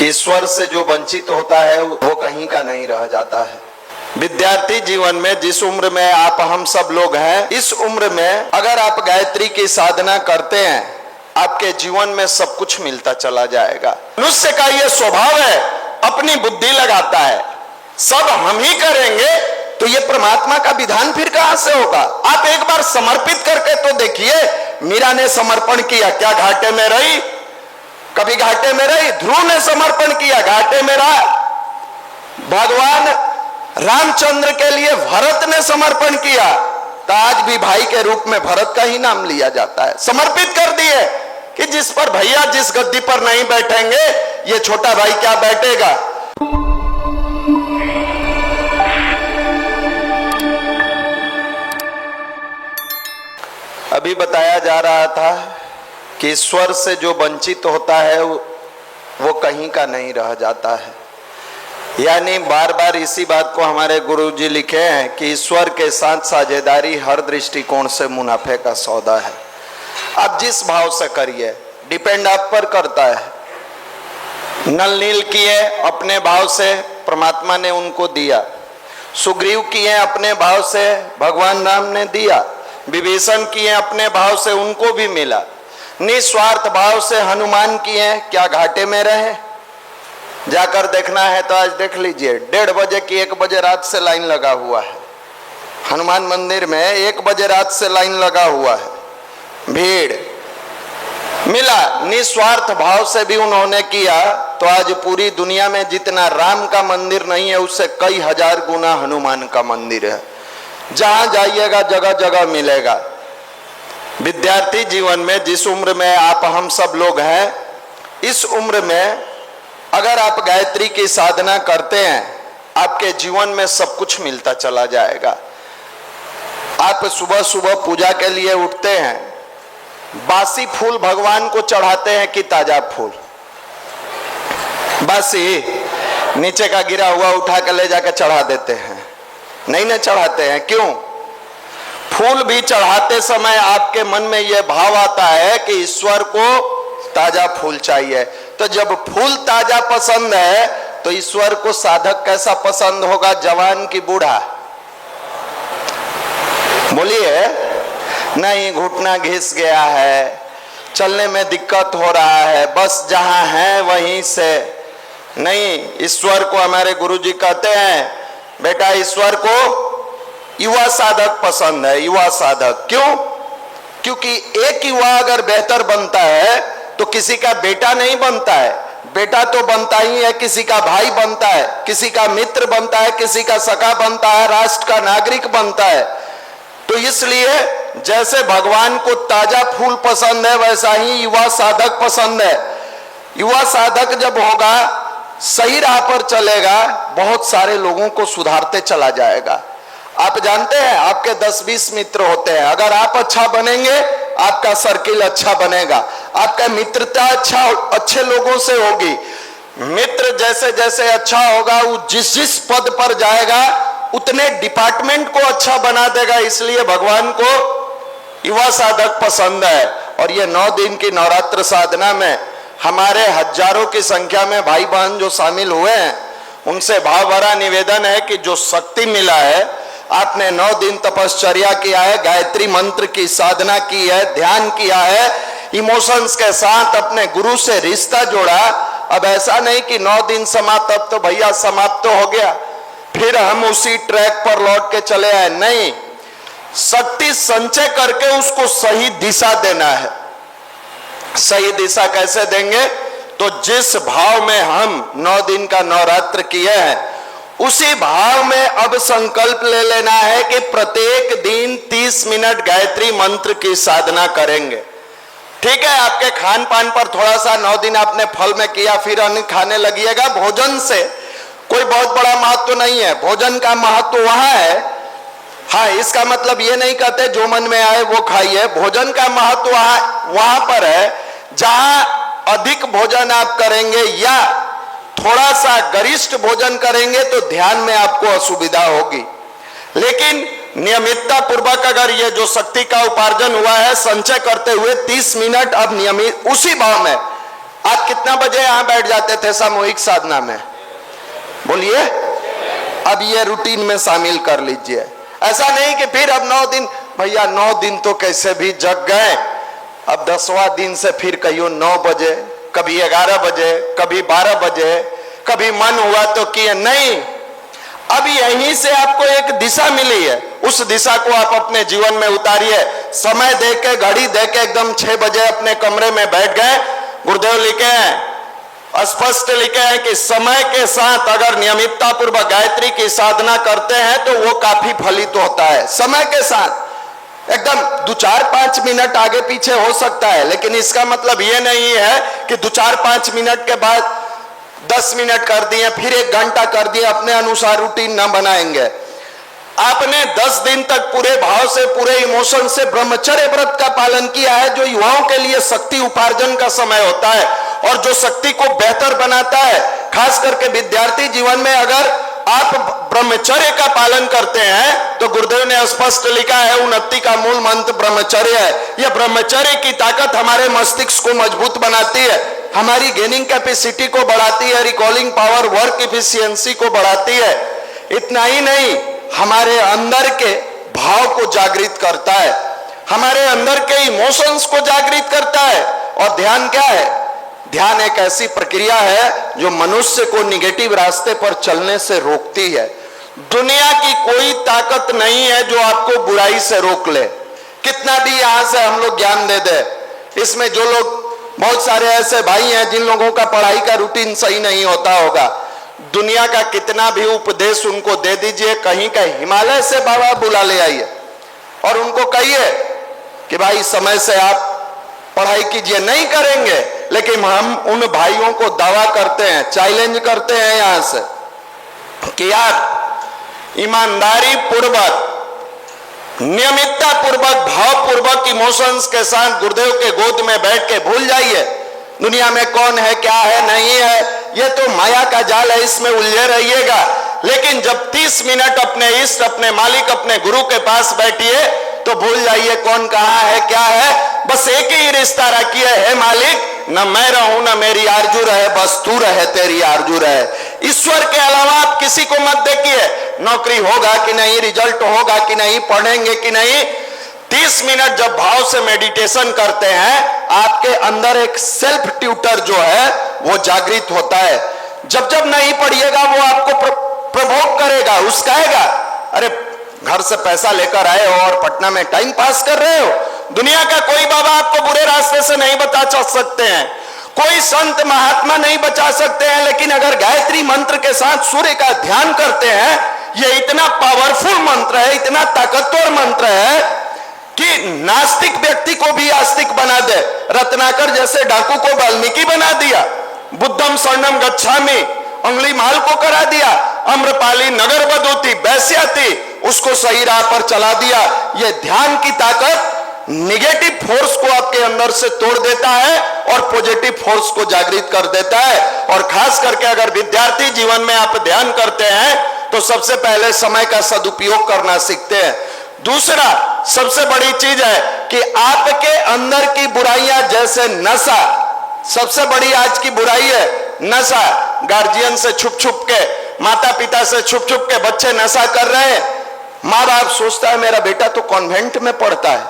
कि ईश्वर से जो वंचित होता है वो कहीं का नहीं रह जाता है। विद्यार्थी जीवन में जिस उम्र में आप हम सब लोग हैं, इस उम्र में अगर आप गायत्री की साधना करते हैं, आपके जीवन में सब कुछ मिलता चला जाएगा। मनुष्य का ये स्वभाव है, अपनी बुद्धि लगाता है, सब हम ही करेंगे तो ये परमात्मा का विधान फिर कहां से होगा। आप एक बार समर्पित करके तो देखिए, मीरा ने समर्पण किया, क्या घाटे में रही? कभी घाटे में रही? ध्रुव ने समर्पण किया, घाटे में रहा। भगवान रामचंद्र के लिए भरत ने समर्पण किया, तो आज भी भाई के रूप में भरत का ही नाम लिया जाता है। समर्पित कर दिए कि जिस पर भैया जिस गद्दी पर नहीं बैठेंगे, ये छोटा भाई क्या बैठेगा। अभी बताया जा रहा था कि ईश्वर से जो वंचित होता है वो कहीं का नहीं रह जाता है। यानी बार बार इसी बात को हमारे गुरुजी लिखे हैं कि ईश्वर के साथ साझेदारी हर दृष्टिकोण से मुनाफे का सौदा है। आप जिस भाव से करिए, डिपेंड आप पर करता है। नल नील किए अपने भाव से, परमात्मा ने उनको दिया। सुग्रीव किए अपने भाव से, भगवान राम ने दिया। विभीषण किए अपने भाव से, उनको भी मिला। निस्वार्थ भाव से हनुमान किए, क्या घाटे में रहे? जाकर देखना है तो आज देख लीजिए, 1:30 बजे की 1 बजे रात से लाइन लगा हुआ है। हनुमान मंदिर में 1 बजे रात से लाइन लगा हुआ है, भीड़ मिला। निस्वार्थ भाव से भी उन्होंने किया, तो आज पूरी दुनिया में जितना राम का मंदिर नहीं है, उससे कई हजार गुना हनुमान का मंदिर है। जहां जाइएगा जगह जगह मिलेगा। विद्यार्थी जीवन में जिस उम्र में आप हम सब लोग हैं, इस उम्र में अगर आप गायत्री की साधना करते हैं, आपके जीवन में सब कुछ मिलता चला जाएगा। आप सुबह सुबह पूजा के लिए उठते हैं, बासी फूल भगवान को चढ़ाते हैं कि ताजा फूल? बासी नीचे का गिरा हुआ उठा के ले जाकर चढ़ा देते हैं, नहीं ना चढ़ाते हैं। क्यों? फूल भी चढ़ाते समय आपके मन में यह भाव आता है कि ईश्वर को ताजा फूल चाहिए। तो जब फूल ताजा पसंद है, तो ईश्वर को साधक कैसा पसंद होगा? जवान की बूढ़ा? बोलिए। नहीं, घुटना घिस गया है, चलने में दिक्कत हो रहा है, बस जहां है वहीं से नहीं। ईश्वर को हमारे गुरुजी कहते हैं, बेटा ईश्वर को युवा साधक पसंद है। युवा साधक क्यों? क्योंकि एक युवा अगर बेहतर बनता है तो किसी का बेटा नहीं बनता है। बेटा तो बनता ही है, किसी का भाई बनता है, किसी का मित्र बनता है, किसी का सखा बनता है, राष्ट्र का नागरिक बनता है। तो इसलिए जैसे भगवान को ताजा फूल पसंद है, वैसा ही युवा साधक पसंद है। युवा साधक जब होगा, सही राह पर चलेगा, बहुत सारे लोगों को सुधारते चला जाएगा। आप जानते हैं, आपके 10-20 मित्र होते हैं, अगर आप अच्छा बनेंगे, आपका सर्किल अच्छा बनेगा, आपका मित्रता अच्छे लोगों से होगी। मित्र जैसे जैसे अच्छा होगा, वो जिस जिस पद पर जाएगा उतने डिपार्टमेंट को अच्छा बना देगा। इसलिए भगवान को युवा साधक पसंद है। और ये 9 दिन की नवरात्र साधना में हमारे हजारों की संख्या में भाई बहन जो शामिल हुए हैं, उनसे भाव भरा निवेदन है कि जो शक्ति मिला है, आपने 9 दिन तपश्चर्या किया है, गायत्री मंत्र की साधना की है, ध्यान किया है, इमोशंस के साथ अपने गुरु से रिश्ता जोड़ा। अब ऐसा नहीं कि 9 दिन समाप्त, अब तो भैया समाप्त तो हो गया, फिर हम उसी ट्रैक पर लौट के चले आए। नहीं, शक्ति संचय करके उसको सही दिशा देना है। सही दिशा कैसे देंगे? तो जिस भाव में हम 9 दिन का नवरात्र किए हैं, उसी भाव में अब संकल्प ले लेना है कि प्रत्येक दिन 30 मिनट गायत्री मंत्र की साधना करेंगे। ठीक है, आपके खान पान पर थोड़ा सा 9 दिन आपने फल में किया, फिर अन्न खाने लगिएगा। भोजन से कोई बहुत बड़ा महत्व नहीं है, भोजन का महत्व वहां है। हाँ, इसका मतलब ये नहीं कहते जो मन में आए वो खाइए। भोजन का महत्व वहां पर है जहां अधिक भोजन आप करेंगे या थोड़ा सा गरिष्ठ भोजन करेंगे तो ध्यान में आपको असुविधा होगी। लेकिन नियमितता पूर्वक अगर ये जो शक्ति का उपार्जन हुआ है, संचय करते हुए 30 मिनट अब नियमित उसी भाव में आप कितना बजे यहां बैठ जाते थे सामूहिक साधना में? बोलिए। अब ये रूटीन में शामिल कर लीजिए। ऐसा नहीं कि फिर अब 9 दिन, भैया 9 दिन तो कैसे भी जग गए, अब 10वां दिन से फिर कहियो 9 बजे, कभी 11 बजे, कभी 12 बजे, कभी मन हुआ तो किए नहीं। अब यहीं से आपको एक दिशा मिली है, उस दिशा को आप अपने जीवन में उतारिए। समय देके, घड़ी देके एकदम 6 बजे अपने कमरे में बैठ गए। गुरुदेव लिखे हैं, स्पष्ट लिखे हैं कि समय के साथ अगर नियमितता पूर्वक गायत्री की साधना करते हैं तो वो काफी फलित होता है। समय के साथ एकदम 2-4-5 मिनट आगे पीछे हो सकता है, लेकिन इसका मतलब ये नहीं है कि 2-4-5 मिनट के बाद 10 मिनट कर दिए, फिर 1 घंटा कर दिए, अपने अनुसार रूटीन न बनाएंगे। आपने 10 दिन तक पूरे भाव से, पूरे इमोशन से ब्रह्मचर्य व्रत का पालन किया है, जो युवाओं के लिए शक्ति उपार्जन का समय होता है और जो शक्ति को बेहतर बनाता है। खास करके विद्यार्थी जीवन में अगर आप ब्रह्मचर्य का पालन करते हैं तो गुरुदेव ने स्पष्ट लिखा है, उन्नति का मूल मंत्र ब्रह्मचर्य है। यह ब्रह्मचर्य की ताकत हमारे मस्तिष्क को मजबूत बनाती है, हमारी गेनिंग कैपेसिटी को बढ़ाती है, रिकॉलिंग पावर, वर्क इफिशियंसी को बढ़ाती है। इतना ही नहीं, हमारे अंदर के भाव को जागृत करता है, हमारे अंदर के इमोशंस को जागृत करता है। और ध्यान क्या है? ध्यान एक ऐसी प्रक्रिया है जो मनुष्य को निगेटिव रास्ते पर चलने से रोकती है। दुनिया की कोई ताकत नहीं है जो आपको बुराई से रोक ले, कितना भी यहां से हम लोग ज्ञान दे दे। इसमें जो लोग, बहुत सारे ऐसे भाई हैं जिन लोगों का पढ़ाई का रूटीन सही नहीं होता होगा, दुनिया का कितना भी उपदेश उनको दे दीजिए, कहीं का हिमालय से बाबा बुला ले आइए और उनको कहिए कि भाई समय से आप पढ़ाई कीजिए, नहीं करेंगे। लेकिन हम उन भाइयों को दावा करते हैं, चैलेंज करते हैं यहां से कि यार ईमानदारी पूर्वक, नियमितता पूर्वक, भाव पूर्वक, इमोशंस के साथ गुरुदेव के गोद में बैठ के भूल जाइए दुनिया में कौन है, क्या है, नहीं है। ये तो माया का जाल है, इसमें उलझे रहिएगा। लेकिन जब 30 मिनट अपने इष्ट, अपने मालिक, अपने गुरु के पास बैठिए तो भूल जाइए कौन कहाँ है, क्या है। बस एक ही रिश्ता रखिए, है मालिक, न मैं रहूं न मेरी आरजू रहे, बस तू रहे, तेरी आरजू रहे। ईश्वर के अलावा आप किसी को मत देखिए, नौकरी होगा कि नहीं, रिजल्ट होगा कि नहीं, पढ़ेंगे कि नहीं। 30 मिनट जब भाव से मेडिटेशन करते हैं, आपके अंदर एक सेल्फ ट्यूटर जो है वो जागृत होता है। जब जब नहीं पढ़िएगा वो आपको प्रभोग करेगा, उस्काएगा। अरे घर से पैसा लेकर आए हो और पटना में टाइम पास कर रहे हो। दुनिया का कोई बाबा आपको बुरे रास्ते से नहीं बचा सकते हैं, कोई संत महात्मा नहीं बचा सकते हैं। लेकिन अगर गायत्री मंत्र के साथ सूर्य का ध्यान करते हैं, यह इतना पावरफुल मंत्र है, इतना ताकतवर मंत्र है कि नास्तिक व्यक्ति को भी आस्तिक बना दे। रत्नाकर जैसे डाकू को वाल्मीकि बना दिया, बुद्धम शरणम गच्छामि अंगुली माल को करा दिया, अम्रपाली नगर बधूती वैश्या थी, उसको सही राह पर चला दिया। यह ध्यान की ताकत निगेटिव फोर्स को आपके अंदर से तोड़ देता है और पॉजिटिव फोर्स को जागृत कर देता है। और खास करके अगर विद्यार्थी जीवन में आप ध्यान करते हैं तो सबसे पहले समय का सदुपयोग करना सीखते हैं। दूसरा सबसे बड़ी चीज है कि आपके अंदर की बुराइयां, जैसे नशा, सबसे बड़ी आज की बुराई है नशा। गार्जियन से छुप छुप के, माता पिता से छुप छुप के बच्चे नशा कर रहे हैं। माँ बाप सोचता है मेरा बेटा तो कॉन्वेंट में पढ़ता है,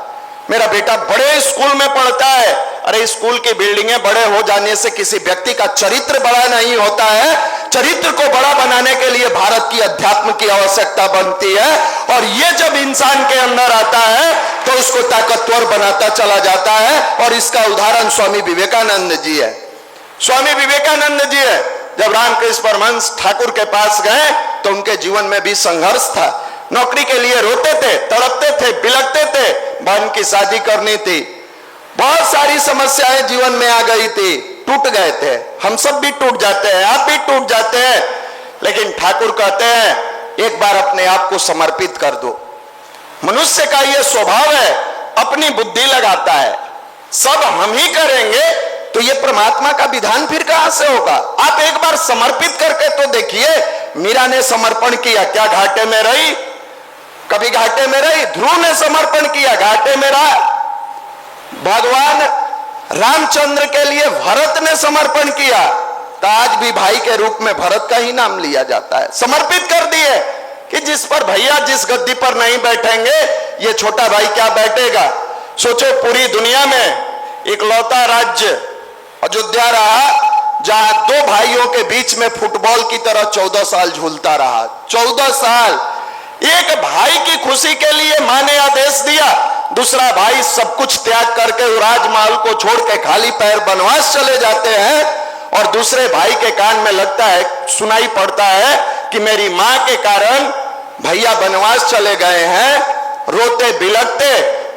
मेरा बेटा बड़े स्कूल में पढ़ता है। अरे स्कूल की बिल्डिंगें बड़े हो जाने से किसी व्यक्ति का चरित्र बड़ा नहीं होता है। चरित्र को बड़ा बनाने के लिए भारत की अध्यात्म की आवश्यकता बनती है। और ये जब इंसान के अंदर आता है तो उसको ताकतवर बनाता चला जाता है। और इसका उदाहरण स्वामी विवेकानंद जी है। स्वामी विवेकानंद जी है, जब रामकृष्ण परमहंस ठाकुर के पास गए तो उनके जीवन में भी संघर्ष था। नौकरी के लिए रोते थे, तड़पते थे, बिलखते थे, बहन की शादी करनी थी, बहुत सारी समस्याएं जीवन में आ गई थी, टूट गए थे। हम सब भी टूट जाते हैं, आप भी टूट जाते हैं। लेकिन ठाकुर कहते हैं एक बार अपने आप को समर्पित कर दो। मनुष्य का यह स्वभाव है, अपनी बुद्धि लगाता है, सब हम ही करेंगे तो ये परमात्मा का विधान फिर कहां से होगा। आप एक बार समर्पित करके तो देखिए। मीरा ने समर्पण किया, क्या घाटे में रही? कभी घाटे में रही? ध्रुव ने समर्पण किया, घाटे में रहा। भगवान रामचंद्र के लिए भरत ने समर्पण किया, तो आज भी भाई के रूप में भरत का ही नाम लिया जाता है। समर्पित कर दिए कि जिस पर भैया जिस गद्दी पर नहीं बैठेंगे, ये छोटा भाई क्या बैठेगा। सोचो पूरी दुनिया में इकलौता राज्य अयोध्या रहा जहां दो भाइयों के बीच में फुटबॉल की तरह 14 साल झूलता रहा। 14 साल एक भाई की खुशी के लिए मां ने आदेश दिया, दूसरा भाई सब कुछ त्याग करके राजमहल को छोड़ के खाली पैर बनवास चले जाते हैं, और दूसरे भाई के कान में लगता है, सुनाई पड़ता है कि मेरी मां के कारण भैया बनवास चले गए हैं। रोते बिलखते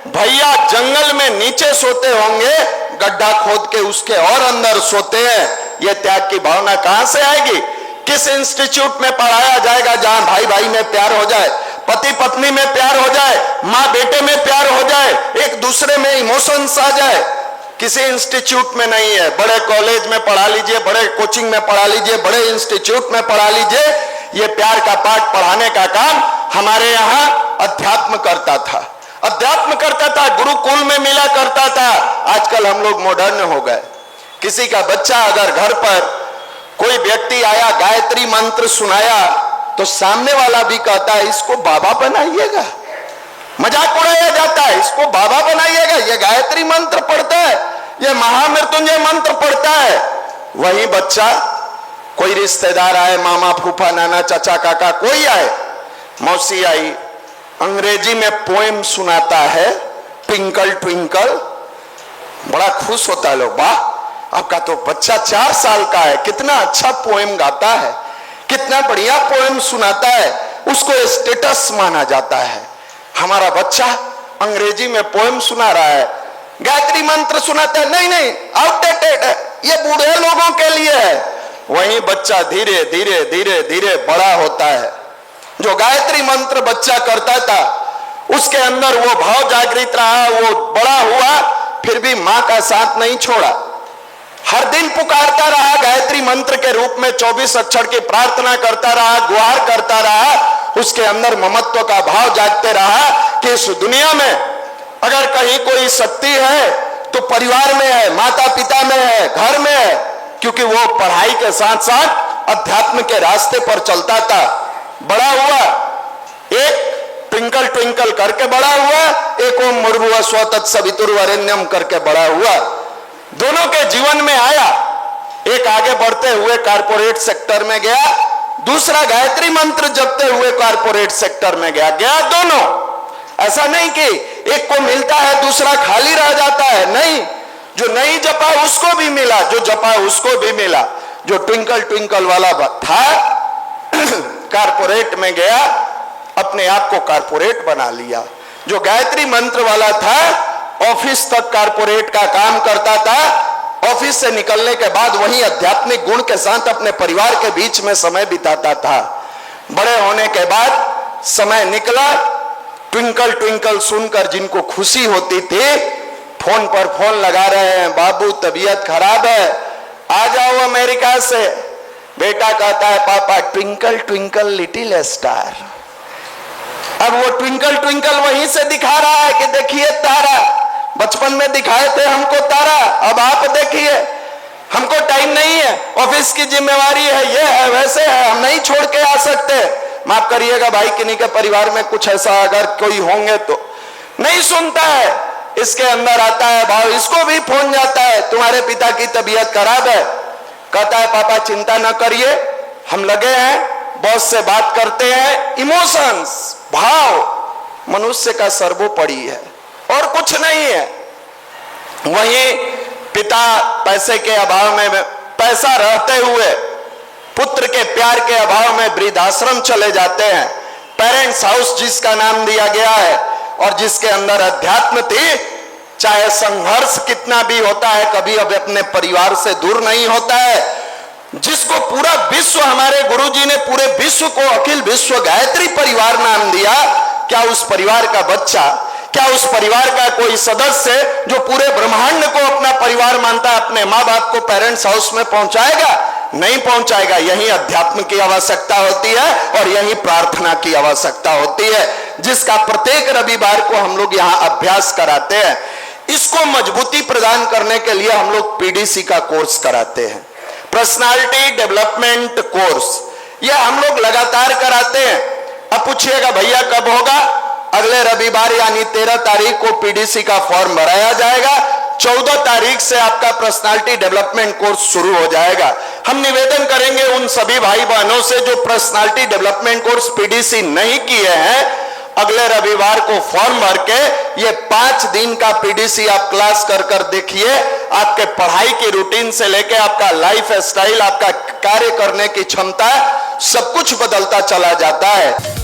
भैया जंगल में नीचे सोते होंगे, गड्ढा खोद के उसके और अंदर सोते हैं। यह त्याग की भावना कहां से आएगी? किस इंस्टीट्यूट में पढ़ाया जाएगा जहां भाई भाई में प्यार हो जाए, पति पत्नी में प्यार हो जाए, मां बेटे में प्यार हो जाए, एक दूसरे में इमोशंस आ जाए? किसी इंस्टीट्यूट में नहीं है। बड़े कॉलेज में पढ़ा लीजिए, बड़े कोचिंग में पढ़ा लीजिए, बड़े इंस्टीट्यूट में पढ़ा लीजिए, ये प्यार का पाठ पढ़ाने का काम हमारे यहाँ अध्यात्म करता था। अध्यात्म करता था, गुरुकुल में मिला करता था। आजकल हम लोग मॉडर्न हो गए। किसी का बच्चा अगर घर पर कोई व्यक्ति आया, गायत्री मंत्र सुनाया, तो सामने वाला भी कहता है इसको बाबा बनाइएगा। मजाक उड़ाया जाता है, इसको बाबा बनाइएगा, ये गायत्री मंत्र पढ़ता है, ये महामृत्युंजय मंत्र पढ़ता है। वही बच्चा कोई रिश्तेदार आए, मामा फूफा नाना चाचा काका कोई आए, मौसी आई, अंग्रेजी में पोएम सुनाता है, ट्विंकल ट्विंकल, बड़ा खुश होता है लोग। वाह, आपका तो बच्चा 4 साल का है, कितना अच्छा पोएम गाता है, कितना बढ़िया पोएम सुनाता है, उसको स्टेटस माना जाता है। हमारा बच्चा अंग्रेजी में पोएम सुना रहा है, गायत्री मंत्र सुनाता है, नहीं नहीं आउटडेटेड है, ये बूढ़े लोगों के लिए है। वही बच्चा धीरे धीरे धीरे धीरे बड़ा होता है। जो गायत्री मंत्र बच्चा करता था, उसके अंदर वो भाव जागृत रहा, वो बड़ा हुआ, फिर भी मां का साथ नहीं छोड़ा। हर दिन पुकारता रहा गायत्री मंत्र के रूप में, 24 अक्षर की प्रार्थना करता रहा, गुहार करता रहा। उसके अंदर ममत्व का भाव जागते रहा कि इस दुनिया में अगर कहीं कोई शक्ति है तो परिवार में है, माता पिता में है, घर में है। क्योंकि वो पढ़ाई के साथ साथ अध्यात्म के रास्ते पर चलता था। बड़ा हुआ, एक ट्विंकल ट्विंकल करके बड़ा हुआ, एक ओम भूर्भुवः स्वः तत्सवितुर्वरेण्यम करके बड़ा हुआ। दोनों के जीवन में आया, एक आगे बढ़ते हुए कारपोरेट सेक्टर में गया, दूसरा गायत्री मंत्र जपते हुए कारपोरेट सेक्टर में गया दोनों। ऐसा नहीं कि एक को मिलता है दूसरा खाली रह जाता है, नहीं, जो नहीं जपा उसको भी मिला, जो जपा उसको भी मिला। जो ट्विंकल ट्विंकल वाला था कारपोरेट में गया, अपने आप को कारपोरेट बना लिया। जो गायत्री मंत्र वाला था, ऑफिस तक कारपोरेट का काम करता था, ऑफिस से निकलने के बाद वही आध्यात्मिक गुण के साथ अपने परिवार के बीच में समय बिताता था। बड़े होने के बाद समय निकला, ट्विंकल ट्विंकल सुनकर जिनको खुशी होती थी, फोन पर फोन लगा रहे हैं, बाबू तबीयत खराब है, आ जाओ अमेरिका से। बेटा कहता है पापा ट्विंकल ट्विंकल लिटिल स्टार। अब वो ट्विंकल ट्विंकल वहीं से दिखा रहा है कि देखिए तारा, बचपन में दिखाए थे हमको तारा, अब आप देखिए, हमको टाइम नहीं है, ऑफिस की जिम्मेवारी है, ये है वैसे है, हम नहीं छोड़ के आ सकते। माफ करिएगा भाई, किन्हीं के परिवार में कुछ ऐसा अगर कोई होंगे तो नहीं सुनता है। इसके अंदर आता है भाव, इसको भी फोन जाता है, तुम्हारे पिता की तबीयत खराब है। कहता है पापा चिंता न करिए, हम लगे हैं, बॉस से बात करते हैं। इमोशंस, भाव मनुष्य का सर्वोपरि है और कुछ नहीं है। वहीं पिता पैसे के अभाव में, पैसा रहते हुए पुत्र के प्यार के अभाव में वृद्धाश्रम चले जाते हैं। पेरेंट्स हाउस जिसका नाम दिया गया है और जिसके अंदर अध्यात्म थी, चाहे संघर्ष कितना भी होता है, कभी अब अपने परिवार से दूर नहीं होता है। जिसको पूरा विश्व, हमारे गुरुजी ने पूरे विश्व को अखिल विश्व गायत्री परिवार नाम दिया, क्या उस परिवार का बच्चा, क्या उस परिवार का कोई सदस्य जो पूरे ब्रह्मांड को अपना परिवार मानता है, अपने माँ बाप को पेरेंट्स हाउस में पहुंचाएगा? नहीं पहुंचाएगा। यही अध्यात्म की आवश्यकता होती है और यही प्रार्थना की आवश्यकता होती है, जिसका प्रत्येक रविवार को हम लोग यहाँ अभ्यास कराते हैं। इस इसको मजबूती प्रदान करने के लिए हम लोग पीडीसी का कोर्स कराते हैं, पर्सनालिटी डेवलपमेंट कोर्स। यह हम लोग लगातार कराते हैं। अब पूछिएगा भैया कब होगा? अगले रविवार यानी 13 तारीख को पीडीसी का फॉर्म भराया जाएगा। 14 तारीख से आपका पर्सनालिटी डेवलपमेंट कोर्स शुरू हो जाएगा। हम निवेदन करेंगे उन सभी भाई बहनों से जो पर्सनालिटी डेवलपमेंट कोर्स पीडीसी नहीं किए हैं, अगले रविवार को फॉर्म भर के ये 5 दिन का पीडीसी आप क्लास कर देखिए। आपके पढ़ाई की रूटीन से लेके आपका लाइफ स्टाइल, आपका कार्य करने की क्षमता, सब कुछ बदलता चला जाता है।